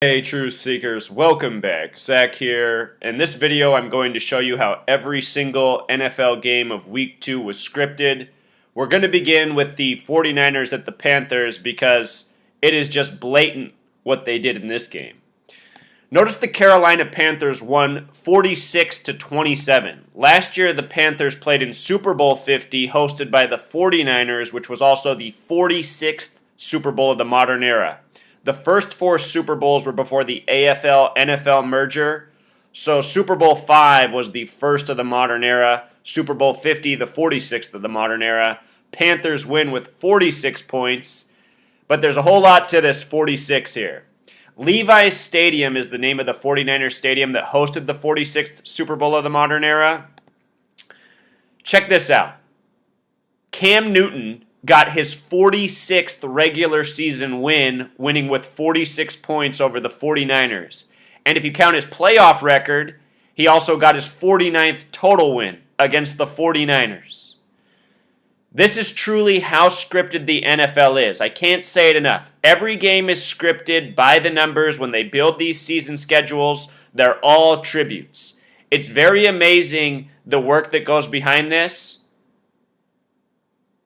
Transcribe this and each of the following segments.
Hey Truth Seekers, welcome back. Zach here. In this video I'm going to show you how every single NFL game of week 2 was scripted. We're going to begin with the 49ers at the Panthers because it is just blatant what they did in this game. Notice the Carolina Panthers won 46-27. Last year the Panthers played in Super Bowl 50 hosted by the 49ers, which was also the 46th Super Bowl of the modern era. The first 4 Super Bowls were before the AFL-NFL merger, so Super Bowl 5 was the first of the modern era, Super Bowl 50 the 46th of the modern era. Panthers win with 46 points, but there's a whole lot to this 46 here. Levi's Stadium is the name of the 49ers stadium that hosted the 46th Super Bowl of the modern era. Check this out. Cam Newton got his 46th regular season win, winning with 46 points over the 49ers. And if you count his playoff record, he also got his 49th total win against the 49ers. This is truly how scripted the NFL is. I can't say it enough. Every game is scripted by the numbers. When they build these season schedules, they're all tributes. It's very amazing the work that goes behind this.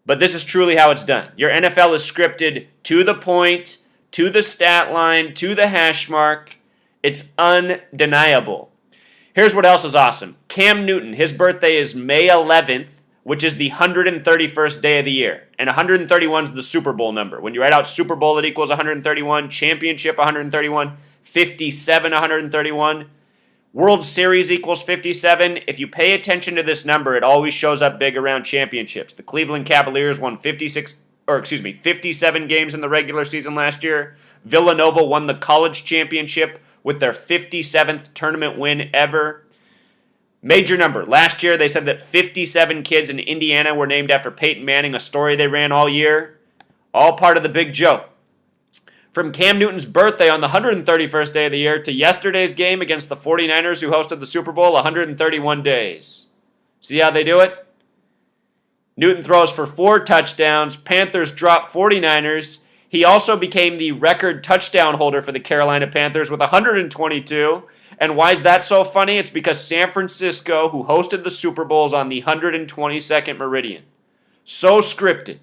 But this is truly how it's done. Your NFL is scripted to the point, to the stat line, to the hash mark. It's undeniable. Here's what else is awesome. Cam Newton, his birthday is May 11th, which is the 131st day of the year. And 131 is the Super Bowl number. When you write out Super Bowl, it equals 131. Championship, 131. 57, 131. World Series equals 57. If you pay attention to this number, it always shows up big around championships. The Cleveland Cavaliers won 57 games in the regular season last year. Villanova won the college championship with their 57th tournament win ever. Major number. Last year, they said that 57 kids in Indiana were named after Peyton Manning, a story they ran all year. All part of the big joke. From Cam Newton's birthday on the 131st day of the year to yesterday's game against the 49ers who hosted the Super Bowl, 131 days. See how they do it? Newton throws for 4 touchdowns. Panthers drop 49ers. He also became the record touchdown holder for the Carolina Panthers with 122. And why is that so funny? It's because San Francisco, who hosted the Super Bowl, is on the 122nd meridian. So scripted.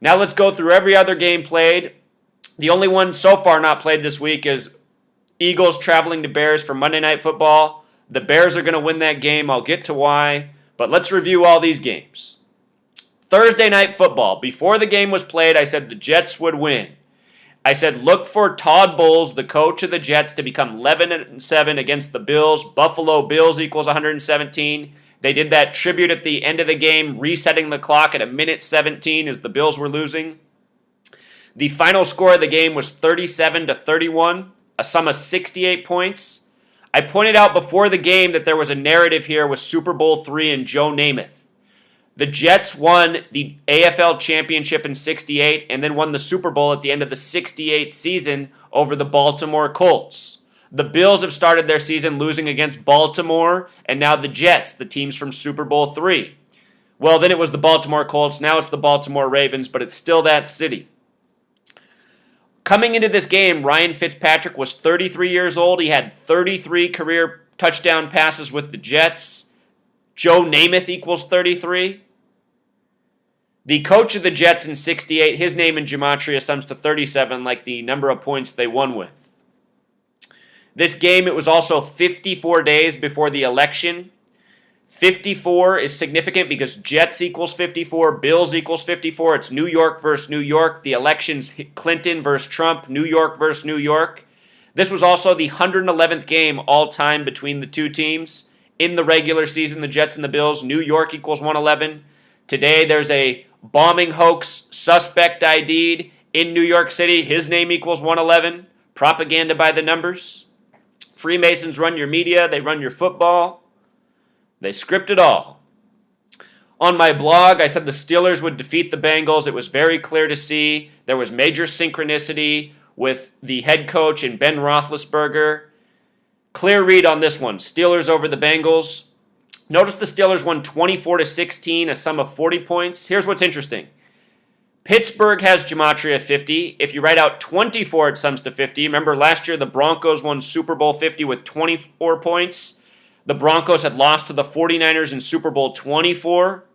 Now let's go through every other game played. The only one so far not played this week is Eagles traveling to Bears for Monday Night Football. The Bears are going to win that game. I'll get to why. But let's review all these games. Thursday Night Football. Before the game was played, I said the Jets would win. I said look for Todd Bowles, the coach of the Jets, to become 11-7 against the Bills. Buffalo Bills equals 117. They did that tribute at the end of the game, resetting the clock at a minute 17 as the Bills were losing. The final score of the game was 37-31, a sum of 68 points. I pointed out before the game that there was a narrative here with Super Bowl III and Joe Namath. The Jets won the AFL championship in 68 and then won the Super Bowl at the end of the 68 season over the Baltimore Colts. The Bills have started their season losing against Baltimore and now the Jets, the teams from Super Bowl III. Well, then it was the Baltimore Colts, now it's the Baltimore Ravens, but it's still that city. Coming into this game, Ryan Fitzpatrick was 33 years old. He had 33 career touchdown passes with the Jets. Joe Namath equals 33. The coach of the Jets in 68, his name in gematria sums to 37, like the number of points they won with. This game, it was also 54 days before the election. 54 is significant because Jets equals 54, Bills equals 54. It's New York versus New York. The election's Clinton versus Trump, New York versus New York. This was also the 111th game all-time between the two teams. In the regular season, the Jets and the Bills, New York equals 111. Today, there's a bombing hoax suspect ID'd in New York City. His name equals 111. Propaganda by the numbers. Freemasons run your media. They run your football. They script it all. On my blog, I said the Steelers would defeat the Bengals. It was very clear to see. There was major synchronicity with the head coach and Ben Roethlisberger. Clear read on this one. Steelers over the Bengals. Notice the Steelers won 24-16, a sum of 40 points. Here's what's interesting. Pittsburgh has gematria 50. If you write out 24, it sums to 50. Remember, last year the Broncos won Super Bowl 50 with 24 points. The Broncos had lost to the 49ers in Super Bowl 24.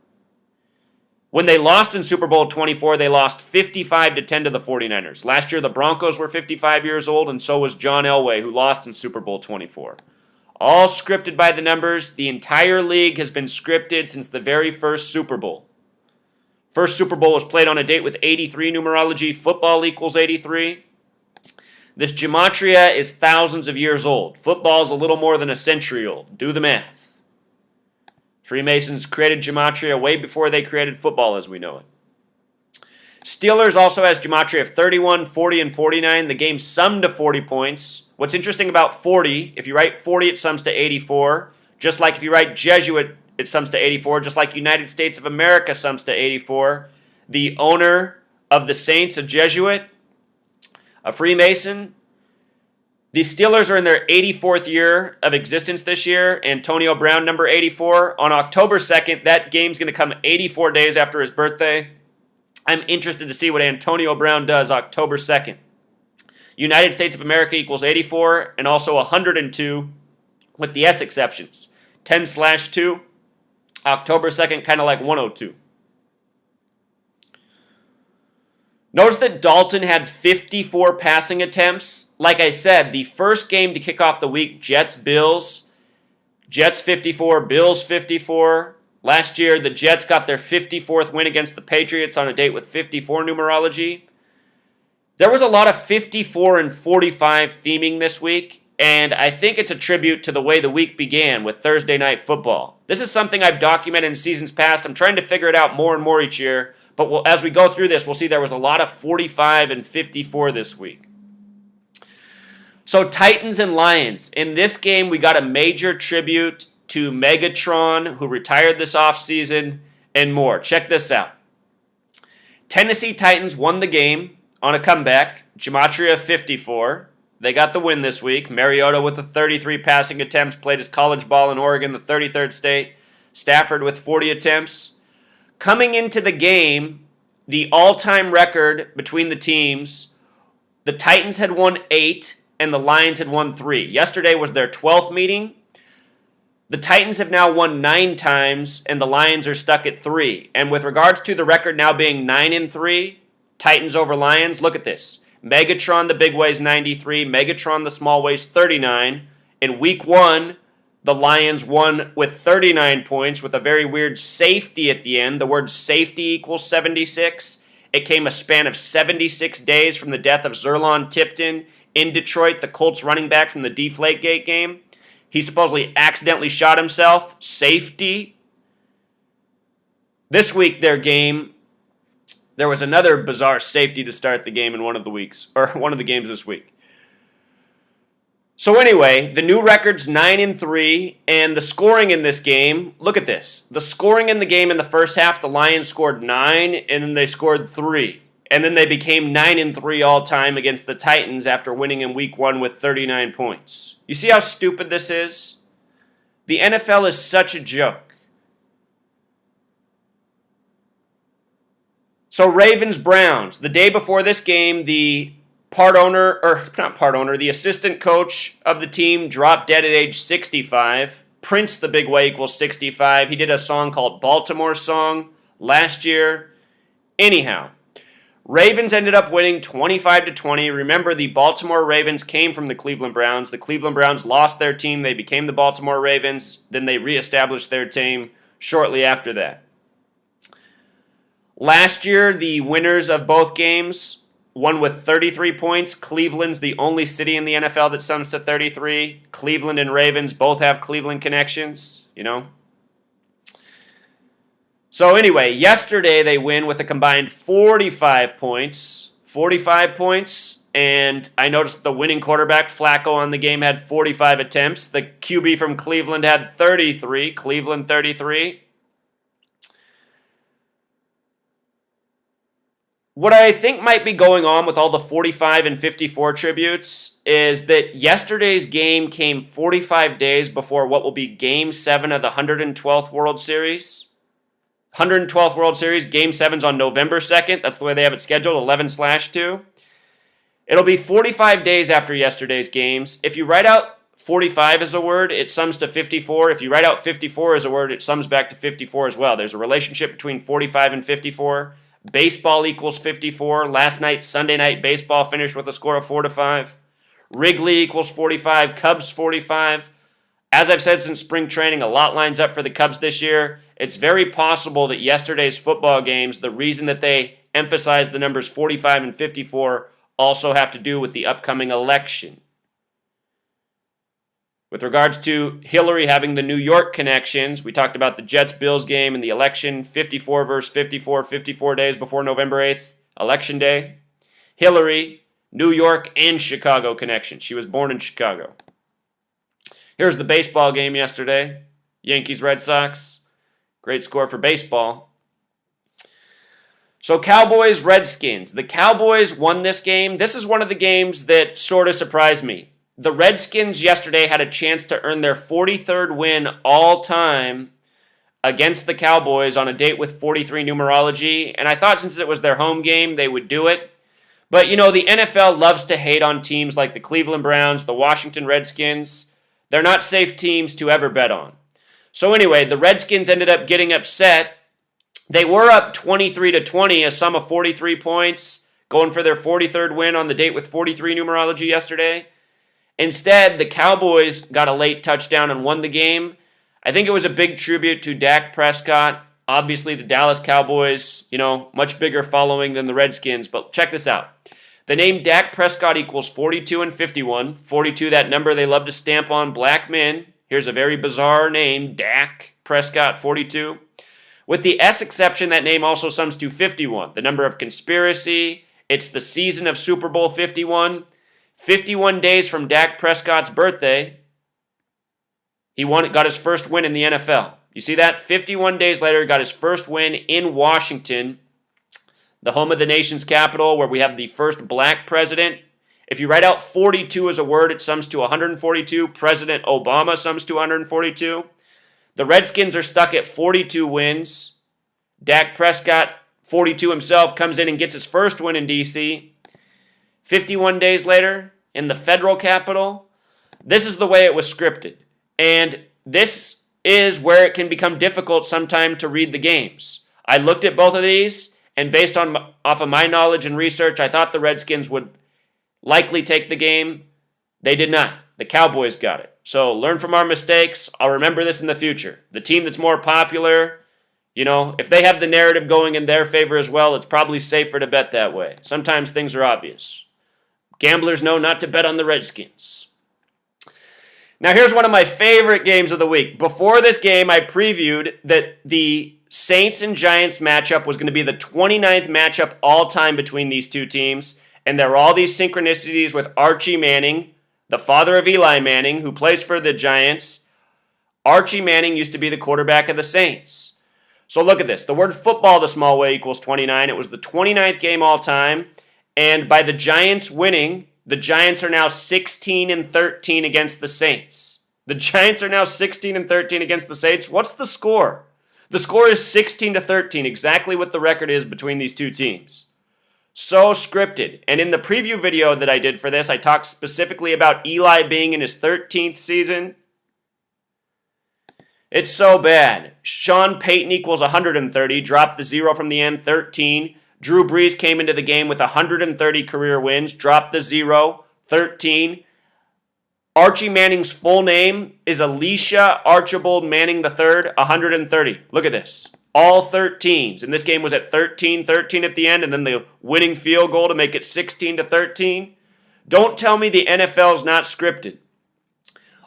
When they lost in Super Bowl 24, they lost 55-10 to the 49ers. Last year, the Broncos were 55 years old, and so was John Elway, who lost in Super Bowl 24. All scripted by the numbers. The entire league has been scripted since the very first Super Bowl. First Super Bowl was played on a date with 83 numerology. Football equals 83. This gematria is thousands of years old. Football is a little more than a century old. Do the math. Freemasons created gematria way before they created football as we know it. Steelers also has gematria of 31, 40, and 49. The game summed to 40 points. What's interesting about 40, if you write 40, it sums to 84. Just like if you write Jesuit, it sums to 84. Just like United States of America sums to 84. The owner of the Saints, a Jesuit, a Freemason. The Steelers are in their 84th year of existence this year. Antonio Brown, number 84. On October 2nd, that game's going to come 84 days after his birthday. I'm interested to see what Antonio Brown does October 2nd. United States of America equals 84 and also 102 with the S exceptions. 10/2. October 2nd, kind of like 102. Notice that Dalton had 54 passing attempts. Like I said, the first game to kick off the week, Jets-Bills. Jets 54, Bills 54. Last year, the Jets got their 54th win against the Patriots on a date with 54 numerology. There was a lot of 54 and 45 theming this week, and I think it's a tribute to the way the week began with Thursday Night Football. This is something I've documented in seasons past. I'm trying to figure it out more and more each year, but as we go through this, we'll see there was a lot of 45 and 54 this week. So Titans and Lions. In this game, we got a major tribute to Megatron, who retired this offseason, and more. Check this out. Tennessee Titans won the game on a comeback. Gematria 54. They got the win this week. Mariota with the 33 passing attempts, played his college ball in Oregon, the 33rd state. Stafford with 40 attempts. Coming into the game, the all-time record between the teams, the Titans had won 8 and the Lions had won 3. Yesterday was their 12th meeting. The Titans have now won 9 times and the Lions are stuck at 3. And with regards to the record now being 9-3, Titans over Lions, look at this. Megatron, the big weighs 93. Megatron, the small weighs 39. In week 1, the Lions won with 39 points with a very weird safety at the end. The word safety equals 76. It came a span of 76 days from the death of Zerlon Tipton in Detroit, the Colts running back from the Deflategate game. He supposedly accidentally shot himself. Safety. This week, their game, there was another bizarre safety to start the game in one of the weeks, or one of the games this week. So anyway, the new record's 9-3, and the scoring in this game, look at this. The scoring in the game in the first half, the Lions scored 9, and then they scored 3. And then they became 9-3 all-time against the Titans after winning in week 1 with 39 points. You see how stupid this is? The NFL is such a joke. So Ravens-Browns. The day before this game, the the assistant coach of the team dropped dead at age 65. Prince, the big way, equals 65. He did a song called Baltimore Song last year. Anyhow, Ravens ended up winning 25-20. Remember, the Baltimore Ravens came from the Cleveland Browns. The Cleveland Browns lost their team. They became the Baltimore Ravens. Then they reestablished their team shortly after that. Last year, the winners of both games won with 33 points. Cleveland's the only city in the NFL that sums to 33. Cleveland and Ravens both have Cleveland connections, you know. So anyway, yesterday they win with a combined 45 points. 45 points, and I noticed the winning quarterback, Flacco, on the game had 45 attempts. The QB from Cleveland had 33. Cleveland 33. What I think might be going on with all the 45 and 54 tributes is that yesterday's game came 45 days before what will be Game 7 of the 112th World Series. 112th World Series, Game 7's on November 2nd. That's the way they have it scheduled, 11/2. It'll be 45 days after yesterday's games. If you write out 45 as a word, it sums to 54. If you write out 54 as a word, it sums back to 54 as well. There's a relationship between 45 and 54. Baseball equals 54. Last night, Sunday night baseball finished with a score of 4-5. Wrigley equals 45. Cubs 45. As I've said since spring training, a lot lines up for the Cubs this year. It's very possible that yesterday's football games, the reason that they emphasized the numbers 45 and 54, also have to do with the upcoming election. With regards to Hillary having the New York connections, we talked about the Jets-Bills game and the election, 54 versus 54, 54 days before November 8th, Election Day. Hillary, New York, and Chicago connection. She was born in Chicago. Here's the baseball game yesterday. Yankees-Red Sox. Great score for baseball. So Cowboys-Redskins. The Cowboys won this game. This is one of the games that sort of surprised me. The Redskins yesterday had a chance to earn their 43rd win all time against the Cowboys on a date with 43 numerology, and I thought since it was their home game, they would do it. But, you know, the NFL loves to hate on teams like the Cleveland Browns, the Washington Redskins. They're not safe teams to ever bet on. So anyway, the Redskins ended up getting upset. They were up 23-20, a sum of 43 points, going for their 43rd win on the date with 43 numerology yesterday. Instead, the Cowboys got a late touchdown and won the game. I think it was a big tribute to Dak Prescott. Obviously, the Dallas Cowboys, much bigger following than the Redskins. But check this out. The name Dak Prescott equals 42 and 51. 42, that number they love to stamp on black men. Here's a very bizarre name, Dak Prescott 42. With the S exception, that name also sums to 51, the number of conspiracy. It's the season of Super Bowl 51. 51 days from Dak Prescott's birthday, he got his first win in the NFL. You see that? 51 days later, he got his first win in Washington, the home of the nation's capital, where we have the first black president. If you write out 42 as a word, it sums to 142. President Obama sums to 142. The Redskins are stuck at 42 wins. Dak Prescott, 42 himself, comes in and gets his first win in D.C. 51 days later, in the federal capital, this is the way it was scripted. And this is where it can become difficult sometime to read the games. I looked at both of these, and based off of my knowledge and research, I thought the Redskins would likely take the game. They did not. The Cowboys got it. So learn from our mistakes. I'll remember this in the future. The team that's more popular, if they have the narrative going in their favor as well, it's probably safer to bet that way. Sometimes things are obvious. Gamblers know not to bet on the Redskins. Now here's one of my favorite games of the week. Before this game, I previewed that the Saints and Giants matchup was going to be the 29th matchup all time between these two teams. And there were all these synchronicities with Archie Manning, the father of Eli Manning, who plays for the Giants. Archie Manning used to be the quarterback of the Saints. So look at this. The word football the small way equals 29. It was the 29th game all time. And by the Giants winning, the Giants are now 16-13 against the Saints. The Giants are now 16-13 against the Saints. What's the score? The score is 16-13, exactly what the record is between these two teams. So scripted. And in the preview video that I did for this, I talked specifically about Eli being in his 13th season. It's so bad. Sean Payton equals 130, dropped the 0 from the end, 13. Drew Brees came into the game with 130 career wins, dropped the 0, 13. Archie Manning's full name is Alicia Archibald Manning III, 130. Look at this. All 13s. And this game was at 13-13 at the end, and then the winning field goal to make it 16-13. Don't tell me the NFL's not scripted.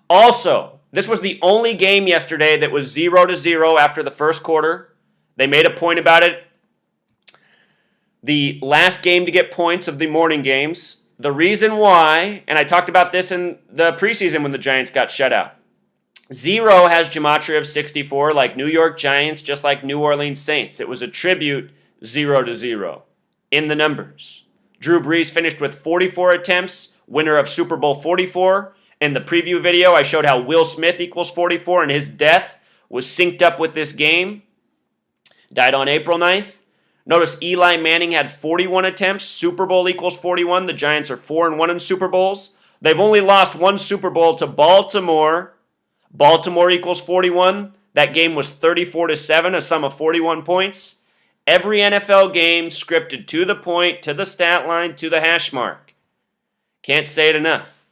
Also, this was the only game yesterday that was 0-0 after the first quarter. They made a point about it. The last game to get points of the morning games. The reason why, and I talked about this in the preseason when the Giants got shut out. 0 has gematria of 64, like New York Giants, just like New Orleans Saints. It was a tribute 0-0 in the numbers. Drew Brees finished with 44 attempts, winner of Super Bowl 44. In the preview video, I showed how Will Smith equals 44, and his death was synced up with this game. Died on April 9th. Notice Eli Manning had 41 attempts. Super Bowl equals 41. The Giants are 4-1 in Super Bowls. They've only lost one Super Bowl to Baltimore. Baltimore equals 41. That game was 34-7, a sum of 41 points. Every NFL game scripted to the point, to the stat line, to the hash mark. Can't say it enough.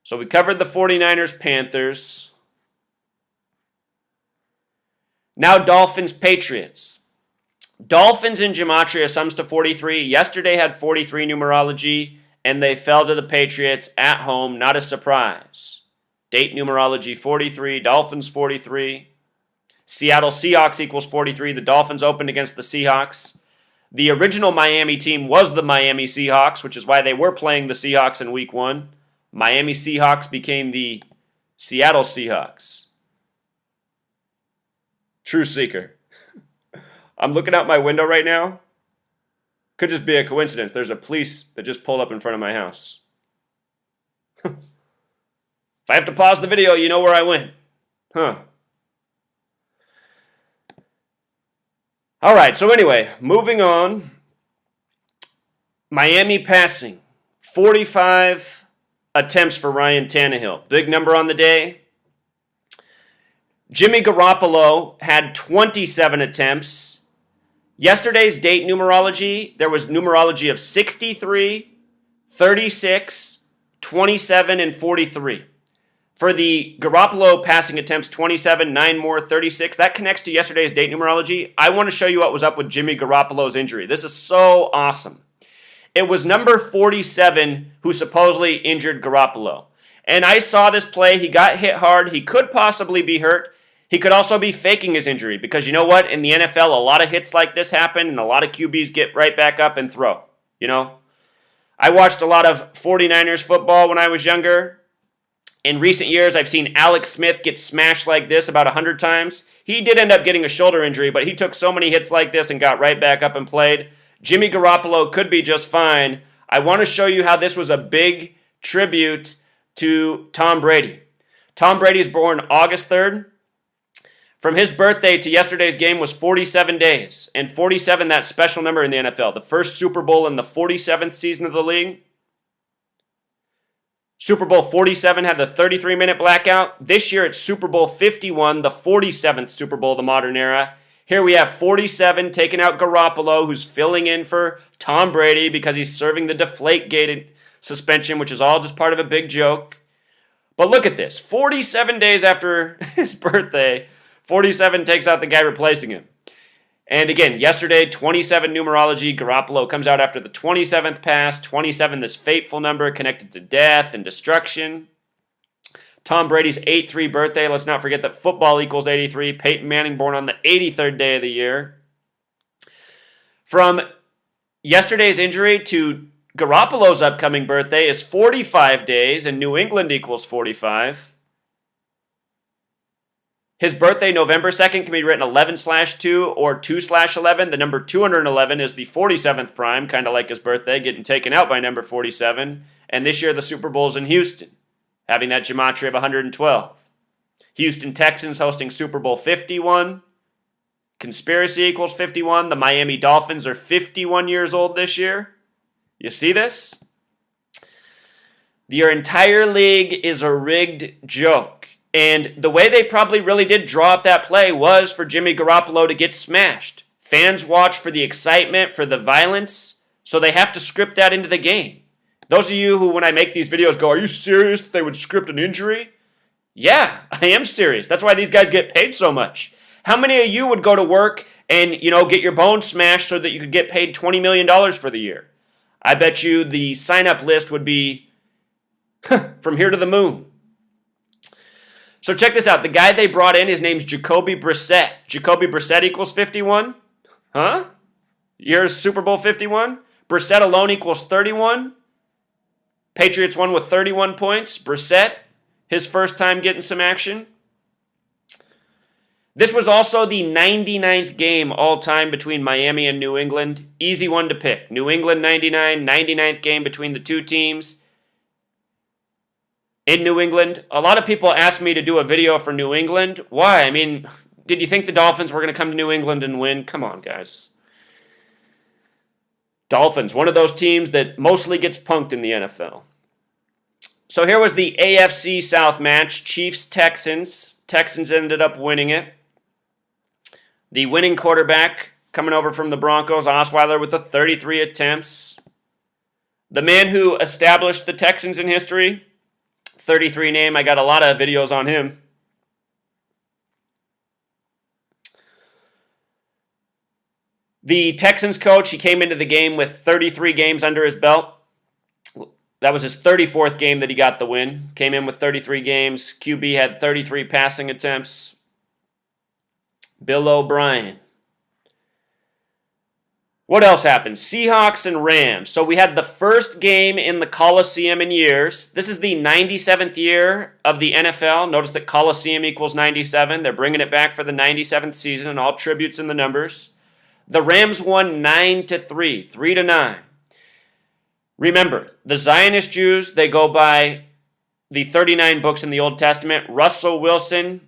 So we covered the 49ers, Panthers. Now Dolphins, Patriots. Dolphins in Gematria sums to 43. Yesterday had 43 numerology, and they fell to the Patriots at home. Not a surprise. Date numerology 43, Dolphins 43. Seattle Seahawks equals 43. The Dolphins opened against the Seahawks. The original Miami team was the Miami Seahawks, which is why they were playing the Seahawks in week 1. Miami Seahawks became the Seattle Seahawks. True seeker. I'm looking out my window right now. Could just be a coincidence. There's a police that just pulled up in front of my house. If I have to pause the video, you know where I went. Huh. All right, so anyway, moving on. Miami passing. 45 attempts for Ryan Tannehill. Big number on the day. Jimmy Garoppolo had 27 attempts. Yesterday's date numerology, there was numerology of 63, 36, 27, and 43. For the Garoppolo passing attempts, 27, 9 more, 36. That connects to yesterday's date numerology. I want to show you what was up with Jimmy Garoppolo's injury. This is so awesome. It was number 47 who supposedly injured Garoppolo. And I saw this play. He got hit hard. He could possibly be hurt. He could also be faking his injury because you know what? In the NFL, a lot of hits like this happen and a lot of QBs get right back up and throw. You know? I watched a lot of 49ers football when I was younger. In recent years, I've seen Alex Smith get smashed like this about 100 times. He did end up getting a shoulder injury, but he took so many hits like this and got right back up and played. Jimmy Garoppolo could be just fine. I want to show you how this was a big tribute to Tom Brady. Tom Brady is born August 3rd. From his birthday to yesterday's game was 47 days. And 47, that special number in the NFL. The first Super Bowl in the 47th season of the league. Super Bowl 47 had the 33-minute blackout. This year it's Super Bowl 51, the 47th Super Bowl of the modern era. Here we have 47 taking out Garoppolo, who's filling in for Tom Brady because he's serving the Deflategate suspension, which is all just part of a big joke. But look at this. 47 days after his birthday, 47 takes out the guy replacing him. And again, yesterday, 27 numerology. Garoppolo comes out after the 27th pass. 27, this fateful number connected to death and destruction. Tom Brady's 83 birthday. Let's not forget that football equals 83. Peyton Manning born on the 83rd day of the year. From yesterday's injury to Garoppolo's upcoming birthday is 45 days, and New England equals 45. His birthday, November 2nd, can be written 11/2 or 2/11. The number 211 is the 47th prime, kind of like his birthday, getting taken out by number 47. And this year, the Super Bowl's in Houston, having that gematria of 112. Houston Texans hosting Super Bowl 51. Conspiracy equals 51. The Miami Dolphins are 51 years old this year. You see this? Your entire league is a rigged joke. And the way they probably really did draw up that play was for Jimmy Garoppolo to get smashed. Fans watch for the excitement, for the violence, so they have to script that into the game. Those of you who, when I make these videos, go, "Are you serious that they would script an injury?" Yeah, I am serious. That's why these guys get paid so much. How many of you would go to work and, get your bones smashed so that you could get paid $20 million for the year? I bet you the sign-up list would be from here to the moon. So check this out. The guy they brought in, his name's Jacoby Brissett. Jacoby Brissett equals 51? Huh? Here's Super Bowl 51? Brissett alone equals 31? Patriots won with 31 points. Brissett, his first time getting some action. This was also the 99th game all-time between Miami and New England. Easy one to pick. New England 99, 99th game between the two teams. In New England, a lot of people ask me to do a video for New England. Why? I mean, Did you think the Dolphins were going to come to New England and win? Come on, guys. Dolphins, one of those teams that mostly gets punked in the NFL. So here was the AFC South match, Chiefs-Texans. Texans ended up winning it. The winning quarterback coming over from the Broncos, Osweiler, with the 33 attempts. The man who established the Texans in history, 33 name, I got a lot of videos on him. The Texans coach, he came into the game with 33 games under his belt. That was his 34th game that he got the win. Came in with 33 games. QB had 33 passing attempts. Bill O'Brien. What else happened? Seahawks and Rams. So we had the first game in the Coliseum in years. This is the 97th year of the NFL. Notice that Coliseum equals 97. They're bringing it back for the 97th season, and all tributes in the numbers. The Rams won 9-3, 3-9. Remember, the Zionist Jews, they go by the 39 books in the Old Testament. Russell Wilson,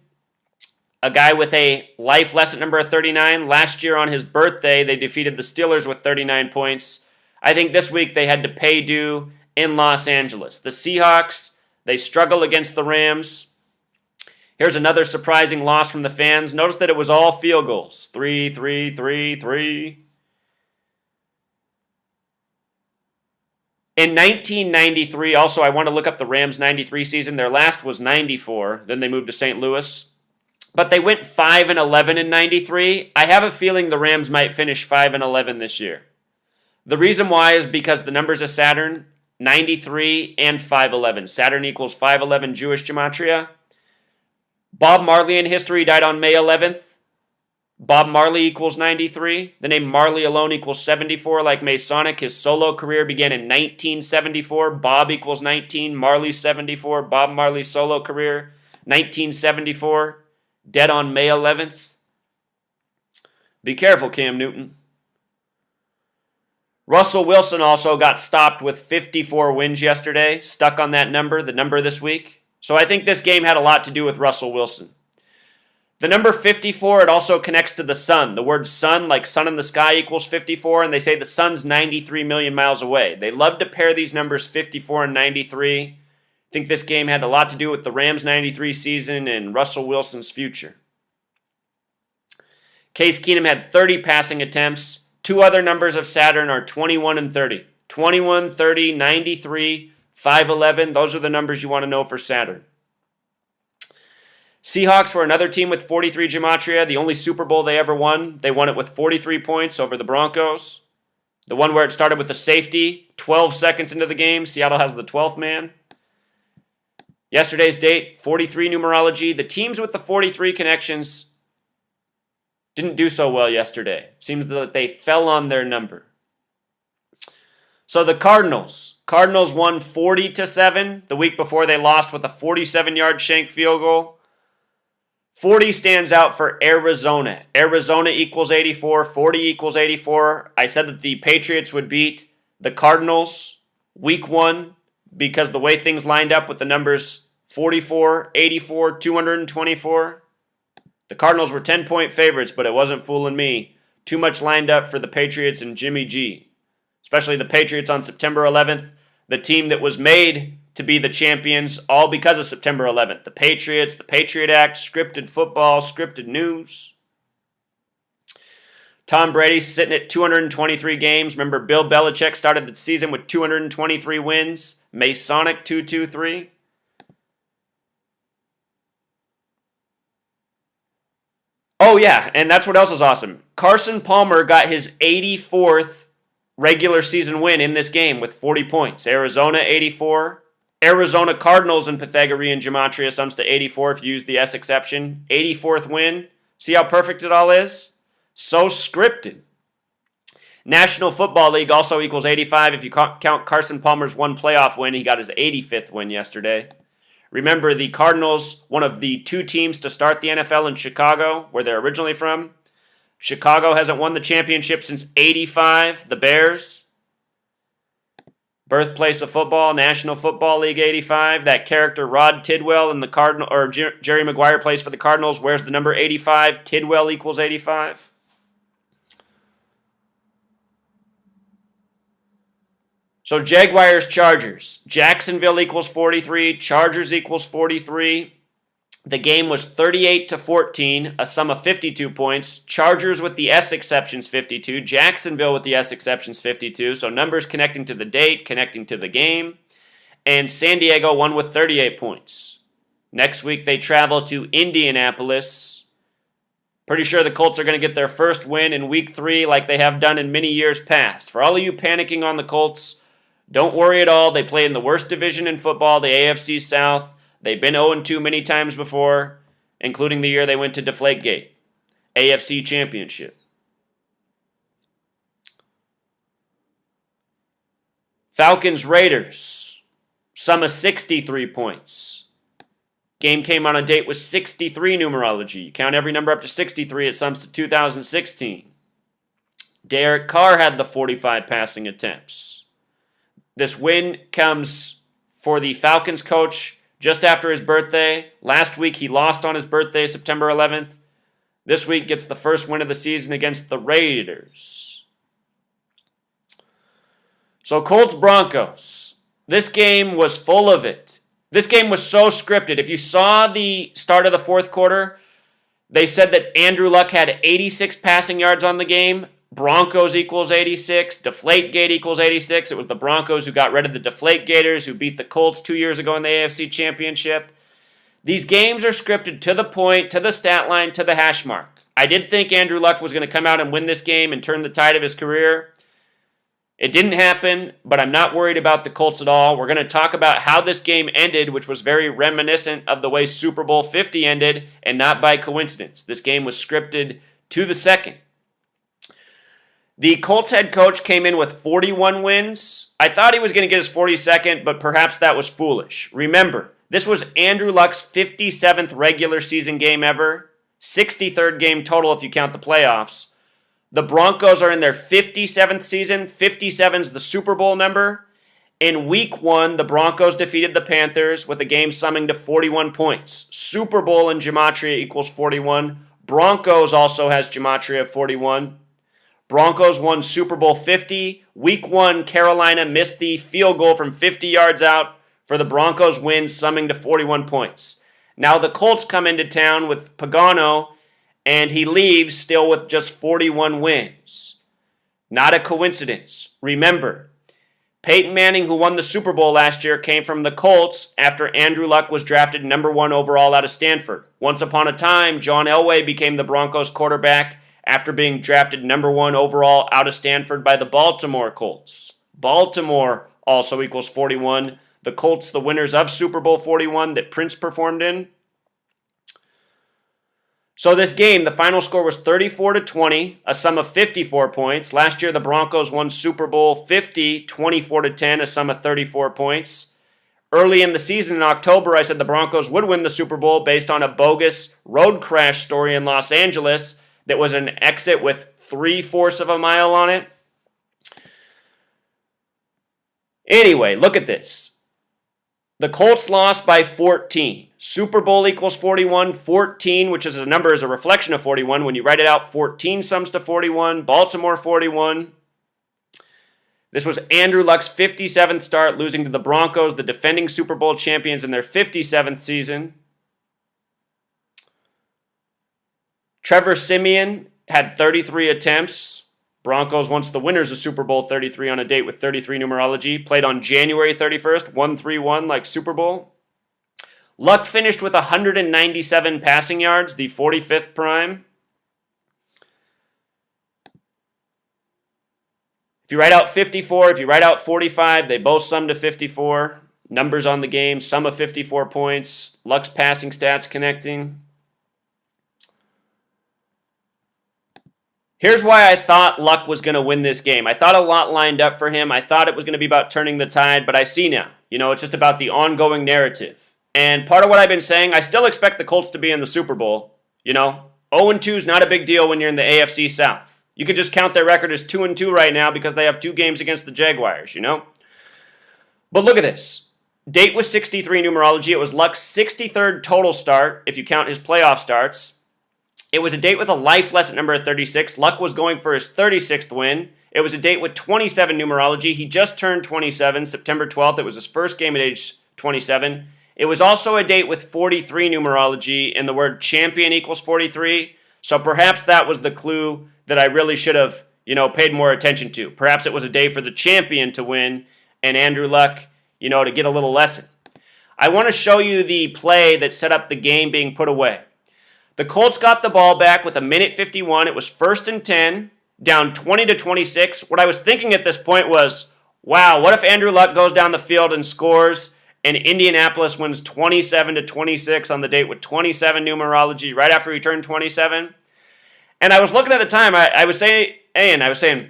a guy with a life lesson number of 39. Last year on his birthday, they defeated the Steelers with 39 points. I think this week they had to pay due in Los Angeles. The Seahawks, they struggle against the Rams. Here's another surprising loss from the fans. Notice that it was all field goals. 3, 3, 3, 3. In 1993, also, I want to look up the Rams' 93 season. Their last was 94. Then they moved to St. Louis. But they went 5-11 in 93. I have a feeling the Rams might finish 5-11 this year. The reason why is because the numbers of Saturn, 93 and 511. Saturn equals 511 Jewish gematria. Bob Marley in history died on May 11th. Bob Marley equals 93. The name Marley alone equals 74, like Masonic. His solo career began in 1974. Bob equals 19. Marley 74. Bob Marley's solo career, 1974. Dead on May 11th. Be careful, Cam Newton. Russell Wilson also got stopped with 54 wins yesterday. Stuck on that number, the number this week. So I think this game had a lot to do with Russell Wilson. The number 54, it also connects to the sun. The word sun, like sun in the sky, equals 54, and they say the sun's 93 million miles away. They love to pair these numbers 54 and 93. I think this game had a lot to do with the Rams' 93 season and Russell Wilson's future. Case Keenum had 30 passing attempts. Two other numbers of Saturn are 21 and 30. 21, 30, 93, 511, those are the numbers you want to know for Saturn. Seahawks were another team with 43 gematria. The only Super Bowl they ever won. They won it with 43 points over the Broncos. The one where it started with the safety, 12 seconds into the game. Seattle has the 12th man. Yesterday's date, 43 numerology. The teams with the 43 connections didn't do so well yesterday. Seems that they fell on their number. So the Cardinals won 40-7. The week before they lost with a 47-yard shank field goal. 40 stands out for Arizona. Arizona equals 84. 40 equals 84. I said that the Patriots would beat the Cardinals week 1 because the way things lined up with the numbers 44, 84, 224. The Cardinals were 10-point favorites, but it wasn't fooling me. Too much lined up for the Patriots and Jimmy G. Especially the Patriots on September 11th, the team that was made to be the champions, all because of September 11th. The Patriots, the Patriot Act, scripted football, scripted news. Tom Brady sitting at 223 games. Remember, Bill Belichick started the season with 223 wins. Masonic 223. Oh, yeah, and that's what else is awesome. Carson Palmer got his 84th regular season win in this game with 40 points. Arizona, 84. Arizona Cardinals in Pythagorean gematria sums to 84 if you use the S exception. 84th win. See how perfect it all is? So scripted. National Football League also equals 85 if you count Carson Palmer's one playoff win. He got his 85th win yesterday. Remember, the Cardinals, one of the two teams to start the NFL in Chicago, where they're originally from. Chicago hasn't won the championship since 85, the Bears. Birthplace of football, National Football League 85. That character Rod Tidwell in the Cardinal, or Jerry Maguire plays for the Cardinals. Where's the number 85? Tidwell equals 85. So Jaguars, Chargers. Jacksonville equals 43. Chargers equals 43. The game was 38-14, a sum of 52 points. Chargers with the S exceptions 52. Jacksonville with the S exceptions 52. So numbers connecting to the date, connecting to the game. And San Diego won with 38 points. Next week they travel to Indianapolis. Pretty sure the Colts are going to get their first win in week 3 like they have done in many years past. For all of you panicking on the Colts, don't worry at all. They play in the worst division in football, the AFC South. They've been 0-2 many times before, including the year they went to Deflategate, AFC Championship. Falcons, Raiders, sum of 63 points. Game came on a date with 63 numerology. You count every number up to 63, it sums to 2016. Derek Carr had the 45 passing attempts. This win comes for the Falcons coach just after his birthday. Last week he lost on his birthday, September 11th. This week gets the first win of the season against the Raiders. So Colts Broncos. This game was full of it. This game was so scripted. If you saw the start of the fourth quarter, they said that Andrew Luck had 86 passing yards on the game. Broncos equals 86. Deflategate equals 86. It was the Broncos who got rid of the Deflategators, who beat the Colts 2 years ago in the AFC Championship. These games are scripted to the point, to the stat line, to the hash mark. I did think Andrew Luck was going to come out and win this game and turn the tide of his career. It didn't happen, but I'm not worried about the Colts at all. We're going to talk about how this game ended, which was very reminiscent of the way Super Bowl 50 ended, and not by coincidence. This game was scripted to the second. The Colts head coach came in with 41 wins. I thought he was going to get his 42nd, but perhaps that was foolish. Remember, this was Andrew Luck's 57th regular season game ever, 63rd game total if you count the playoffs. The Broncos are in their 57th season. 57 is the Super Bowl number. In week 1, the Broncos defeated the Panthers with a game summing to 41 points. Super Bowl in gematria equals 41. Broncos also has gematria of 41. Broncos won Super Bowl 50. Week 1, Carolina missed the field goal from 50 yards out for the Broncos win, summing to 41 points. Now the Colts come into town with Pagano, and he leaves still with just 41 wins. Not a coincidence. Remember, Peyton Manning, who won the Super Bowl last year, came from the Colts after Andrew Luck was drafted number 1 overall out of Stanford. Once upon a time, John Elway became the Broncos quarterback after being drafted number 1 overall out of Stanford by the Baltimore Colts. Baltimore also equals 41. The Colts, the winners of Super Bowl 41 that Prince performed in. So this game, the final score was 34-20, a sum of 54 points. Last year, the Broncos won Super Bowl 50, 24-10, a sum of 34 points. Early in the season in October, I said the Broncos would win the Super Bowl based on a bogus road crash story in Los Angeles that was an exit with 3/4 of a mile on it. Anyway, look at this. The Colts lost by 14. Super Bowl equals 41. 14, which is a number, is a reflection of 41. When you write it out, 14 sums to 41. Baltimore 41. This was Andrew Luck's 57th start, losing to the Broncos, the defending Super Bowl champions, in their 57th season. Trevor Siemian had 33 attempts. Broncos, once the winners of Super Bowl 33 on a date with 33 numerology, played on January 31st, 1-3-1 like Super Bowl. Luck finished with 197 passing yards, the 45th prime. If you write out 54, if you write out 45, they both sum to 54. Numbers on the game, sum of 54 points. Luck's passing stats connecting. Here's why I thought Luck was going to win this game. I thought a lot lined up for him. I thought it was going to be about turning the tide, but I see now. It's just about the ongoing narrative. And part of what I've been saying, I still expect the Colts to be in the Super Bowl. 0-2 is not a big deal when you're in the AFC South. You could just count their record as 2-2 right now because they have 2 games against the Jaguars, But look at this. Date was 63 numerology. It was Luck's 63rd total start, if you count his playoff starts. It was a date with a life lesson number of 36. Luck was going for his 36th win. It was a date with 27 numerology. He just turned 27, September 12th. It was his first game at age 27. It was also a date with 43 numerology, and the word champion equals 43. So perhaps that was the clue that I really should have, paid more attention to. Perhaps it was a day for the champion to win and Andrew Luck, to get a little lesson. I want to show you the play that set up the game being put away. The Colts got the ball back with 1:51. It was 1st and 10, down 20-26. What I was thinking at this point was, wow, what if Andrew Luck goes down the field and scores and Indianapolis wins 27-26 on the date with 27 numerology right after he turned 27? And I was looking at the time, I was saying,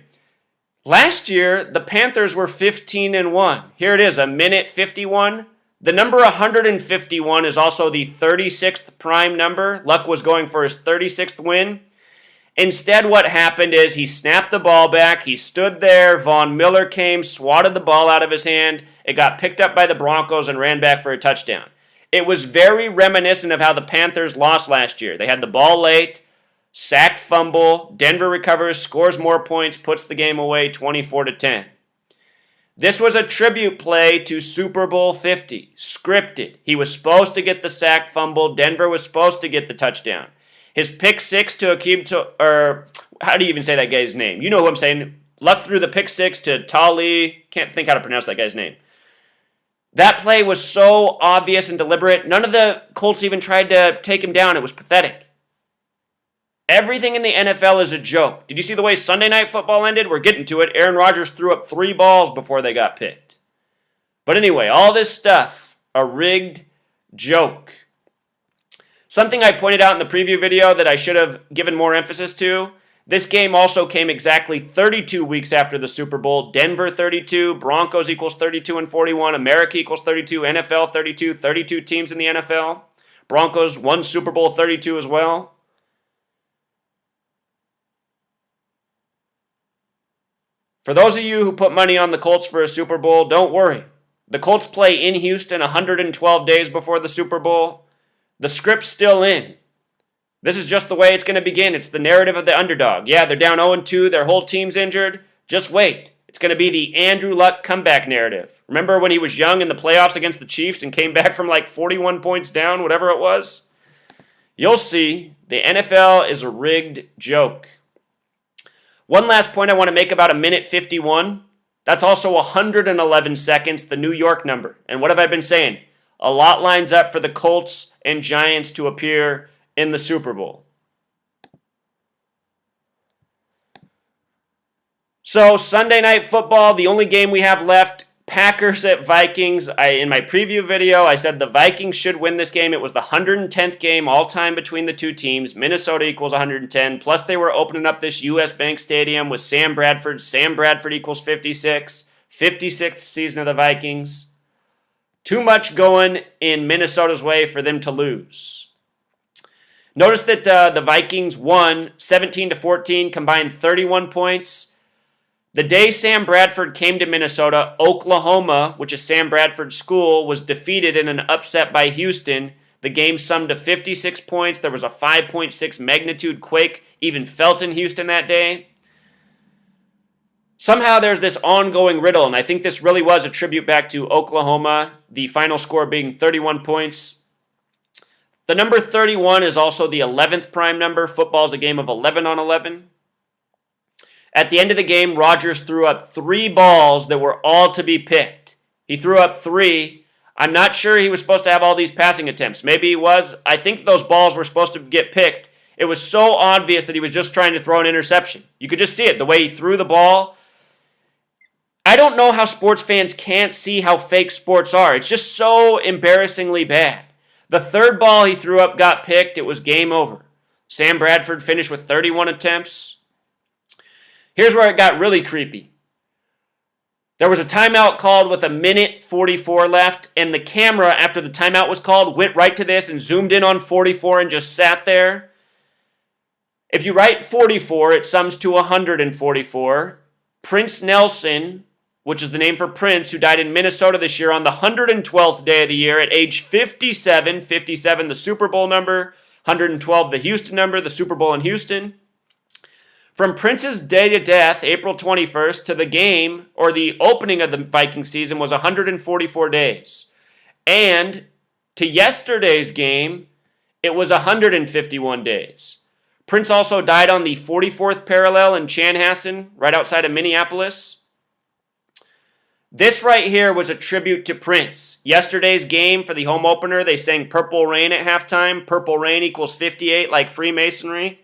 last year the Panthers were 15-1. Here it is, 1:51. The number 151 is also the 36th prime number. Luck was going for his 36th win. Instead, what happened is he snapped the ball back. He stood there. Von Miller came, swatted the ball out of his hand. It got picked up by the Broncos and ran back for a touchdown. It was very reminiscent of how the Panthers lost last year. They had the ball late, sacked fumble. Denver recovers, scores more points, puts the game away 24-10. This was a tribute play to Super Bowl 50, scripted. He was supposed to get the sack fumble. Denver was supposed to get the touchdown. His pick six to how do you even say that guy's name? You know who I'm saying. Luck threw the pick six to Tali. Can't think how to pronounce that guy's name. That play was so obvious and deliberate. None of the Colts even tried to take him down. It was pathetic. Everything in the NFL is a joke. Did you see the way Sunday Night Football ended? We're getting to it. Aaron Rodgers threw up 3 balls before they got picked. But anyway, all this stuff, a rigged joke. Something I pointed out in the preview video that I should have given more emphasis to, this game also came exactly 32 weeks after the Super Bowl. Denver 32, Broncos equals 32 and 41, America equals 32, NFL 32, 32 teams in the NFL. Broncos won Super Bowl 32 as well. For those of you who put money on the Colts for a Super Bowl, don't worry. The Colts play in Houston 112 days before the Super Bowl. The script's still in. This is just the way it's going to begin. It's the narrative of the underdog. Yeah, they're down 0-2. Their whole team's injured. Just wait. It's going to be the Andrew Luck comeback narrative. Remember when he was young in the playoffs against the Chiefs and came back from like 41 points down, whatever it was? You'll see. The NFL is a rigged joke. One last point I want to make about 1:51. That's also 111 seconds, the New York number. And what have I been saying? A lot lines up for the Colts and Giants to appear in the Super Bowl. So Sunday Night Football, the only game we have left, Packers at Vikings. In my preview video, I said the Vikings should win this game. It was the 110th game all time between the two teams. Minnesota equals 110. Plus, they were opening up this U.S. Bank Stadium with Sam Bradford. Sam Bradford equals 56. 56th season of the Vikings. Too much going in Minnesota's way for them to lose. Notice that the Vikings won 17-14, combined 31 points. The day Sam Bradford came to Minnesota, Oklahoma, which is Sam Bradford's school, was defeated in an upset by Houston. The game summed to 56 points. There was a 5.6 magnitude quake even felt in Houston that day. Somehow there's this ongoing riddle, and I think this really was a tribute back to Oklahoma, the final score being 31 points. The number 31 is also the 11th prime number. Football is a game of 11 on 11. At the end of the game, Rodgers threw up 3 balls that were all to be picked. He threw up 3. I'm not sure he was supposed to have all these passing attempts. Maybe he was. I think those balls were supposed to get picked. It was so obvious that he was just trying to throw an interception. You could just see it, the way he threw the ball. I don't know how sports fans can't see how fake sports are. It's just so embarrassingly bad. The 3rd ball he threw up got picked. It was game over. Sam Bradford finished with 31 attempts. Here's where it got really creepy. There was a timeout called with 1:44 left, and the camera, after the timeout was called, went right to this and zoomed in on 44 and just sat there. If you write 44, it sums to 144. Prince Nelson which is the name for Prince, who died in Minnesota this year on the 112th day of the year at age 57. 57, the Super Bowl number. 112, the Houston number, the Super Bowl in Houston. From Prince's day to death, April 21st, to the game, or the opening of the Viking season, was 144 days. And to yesterday's game, it was 151 days. Prince also died on the 44th parallel in Chanhassen, right outside of Minneapolis. This right here was a tribute to Prince. Yesterday's game for the home opener, they sang Purple Rain at halftime. Purple Rain equals 58, like Freemasonry.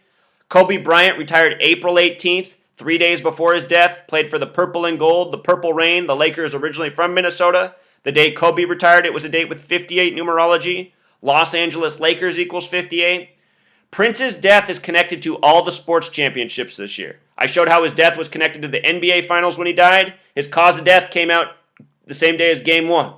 Kobe Bryant retired April 18th, 3 days before his death, played for the Purple and Gold, the Purple Rain. The Lakers originally from Minnesota. The day Kobe retired, it was a date with 58 numerology. Los Angeles Lakers equals 58. Prince's death is connected to all the sports championships this year. I showed how his death was connected to the NBA Finals when he died. His cause of death came out the same day as Game 1.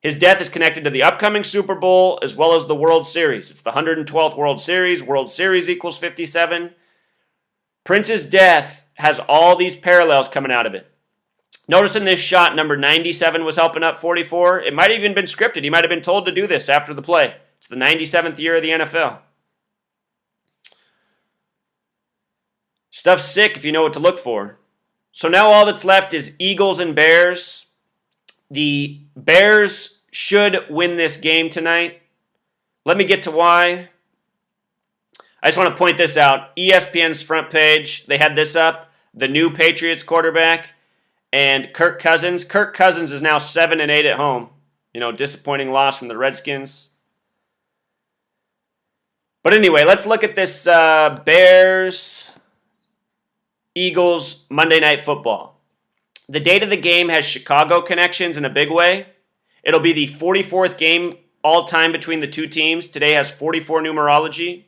His death is connected to the upcoming Super Bowl as well as the World Series. It's the 112th World Series. World Series equals 57. Prince's death has all these parallels coming out of it. Notice in this shot, number 97 was helping up 44. It might have even been scripted. He might have been told to do this after the play. It's the 97th year of the NFL. Stuff's sick if you know what to look for. So now all that's left is Eagles and Bears. The Bears should win this game tonight. Let me get to why. I just want to point this out. ESPN's front page, they had this up. The new Patriots quarterback and Kirk Cousins. Kirk Cousins is now 7-8 at home. Disappointing loss from the Redskins. But anyway, let's look at this Bears-Eagles Monday Night Football. The date of the game has Chicago connections in a big way. It'll be the 44th game all-time between the two teams. Today has 44 numerology.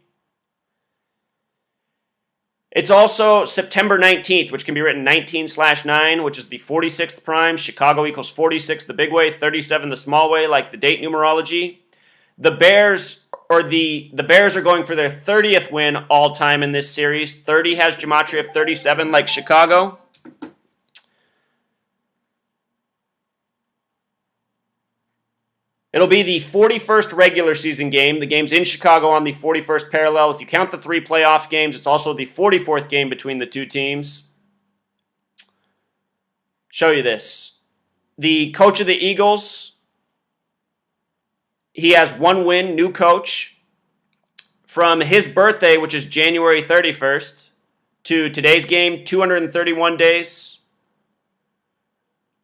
It's also September 19th, which can be written 19/9, which is the 46th prime. Chicago equals 46, the big way, 37, the small way, like the date numerology. The Bears are going for their 30th win all-time in this series. 30 has gematria of 37, like Chicago. It'll be the 41st regular season game. The game's in Chicago on the 41st parallel. If you count the 3 playoff games, it's also the 44th game between the two teams. Show you this. The coach of the Eagles, he has 1 win, new coach. From his birthday, which is January 31st, to today's game, 231 days.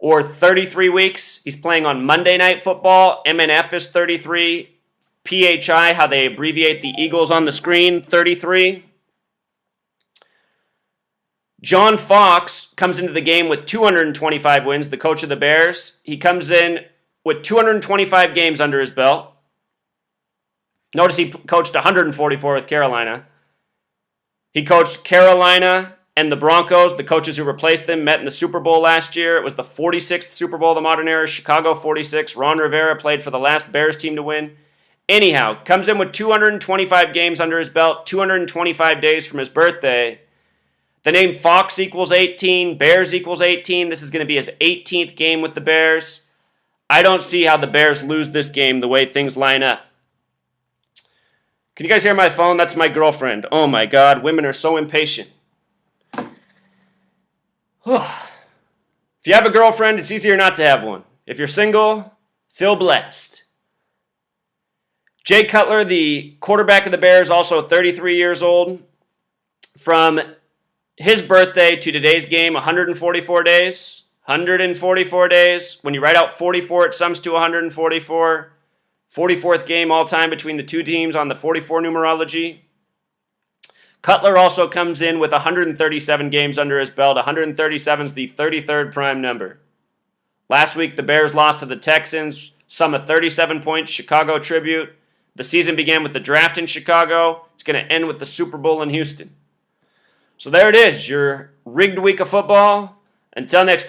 Or 33 weeks. He's playing on Monday Night Football. MNF is 33. PHI, how they abbreviate the Eagles on the screen, 33. John Fox comes into the game with 225 wins, the coach of the Bears. He comes in with 225 games under his belt. Notice he coached 144 with Carolina. He coached Carolina and the Broncos. The coaches who replaced them met in the Super Bowl last year. It was the 46th Super Bowl of the modern era. Chicago 46. Ron Rivera played for the last Bears team to win. Anyhow, comes in with 225 games under his belt, 225 days from his birthday. The name Fox equals 18, Bears equals 18. This is going to be his 18th game with the Bears. I don't see how the Bears lose this game the way things line up. Can you guys hear my phone? That's my girlfriend. Oh my God, women are so impatient. If you have a girlfriend, it's easier not to have one. If you're single, feel blessed. Jay Cutler, the quarterback of the Bears, also 33 years old. From his birthday to today's game, 144 days. 144 days. When you write out 44, it sums to 144. 44th game all time between the two teams on the 44 numerology. Cutler also comes in with 137 games under his belt. 137 is the 33rd prime number. Last week, the Bears lost to the Texans, sum of 37 points, Chicago tribute. The season began with the draft in Chicago. It's going to end with the Super Bowl in Houston. So there it is, your rigged week of football. Until next time.